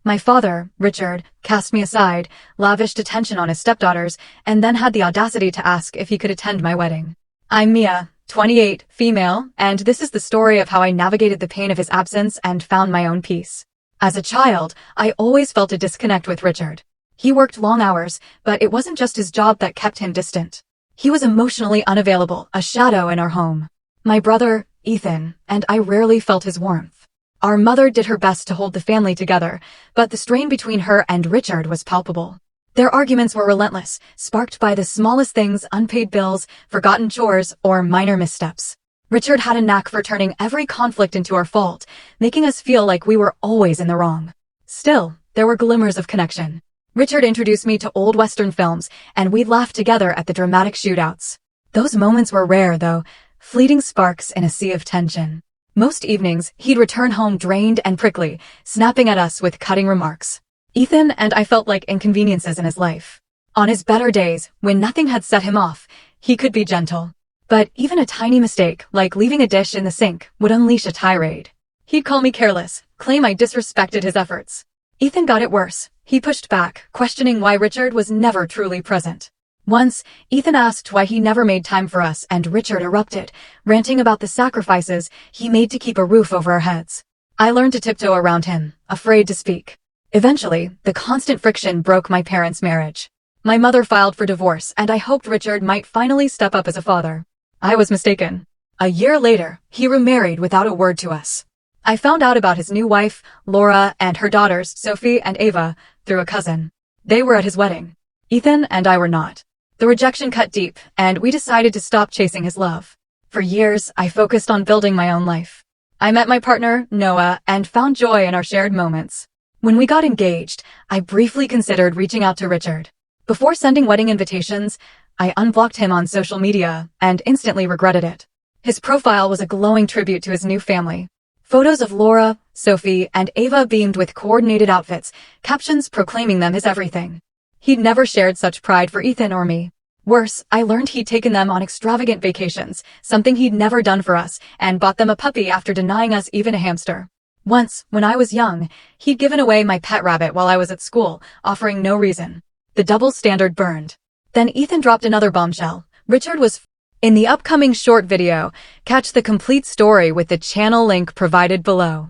My father, Richard, cast me aside, lavished attention on his stepdaughters, and then had the audacity to ask if he could attend my wedding. I'm Mia, 28, female, and this is the story of how I navigated the pain of his absence and found my own peace. As a child, I always felt a disconnect with Richard. He worked long hours, but it wasn't just his job that kept him distant. He was emotionally unavailable, a shadow in our home. My brother, Ethan, and I rarely felt his warmth. Our mother did her best to hold the family together, but the strain between her and Richard was palpable. Their arguments were relentless, sparked by the smallest things, unpaid bills, forgotten chores, or minor missteps. Richard had a knack for turning every conflict into our fault, making us feel like we were always in the wrong. Still, there were glimmers of connection. Richard introduced me to old Western films, and we'd laugh together at the dramatic shootouts. Those moments were rare, though, fleeting sparks in a sea of tension. Most evenings, he'd return home drained and prickly, snapping at us with cutting remarks. Ethan and I felt like inconveniences in his life. On his better days, when nothing had set him off, he could be gentle. But even a tiny mistake, like leaving a dish in the sink, would unleash a tirade. He'd call me careless, claim I disrespected his efforts. Ethan got it worse. He pushed back, questioning why Richard was never truly present. Once, Ethan asked why he never made time for us, and Richard erupted, ranting about the sacrifices he made to keep a roof over our heads. I learned to tiptoe around him, afraid to speak. Eventually, the constant friction broke my parents' marriage. My mother filed for divorce, and I hoped Richard might finally step up as a father. I was mistaken. A year later, he remarried without a word to us. I found out about his new wife, Laura, and her daughters, Sophie and Ava, through a cousin. They were at his wedding. Ethan and I were not. The rejection cut deep, and we decided to stop chasing his love. For years, I focused on building my own life. I met my partner, Noah, and found joy in our shared moments. When we got engaged, I briefly considered reaching out to Richard. Before sending wedding invitations, I unblocked him on social media and instantly regretted it. His profile was a glowing tribute to his new family. Photos of Laura, Sophie, and Ava beamed with coordinated outfits, captions proclaiming them his everything. He'd never shared such pride for Ethan or me. Worse, I learned he'd taken them on extravagant vacations, something he'd never done for us, and bought them a puppy after denying us even a hamster. Once, when I was young, he'd given away my pet rabbit while I was at school, offering no reason. The double standard burned. Then Ethan dropped another bombshell. Richard was in the upcoming short video. Catch the complete story with the channel link provided below.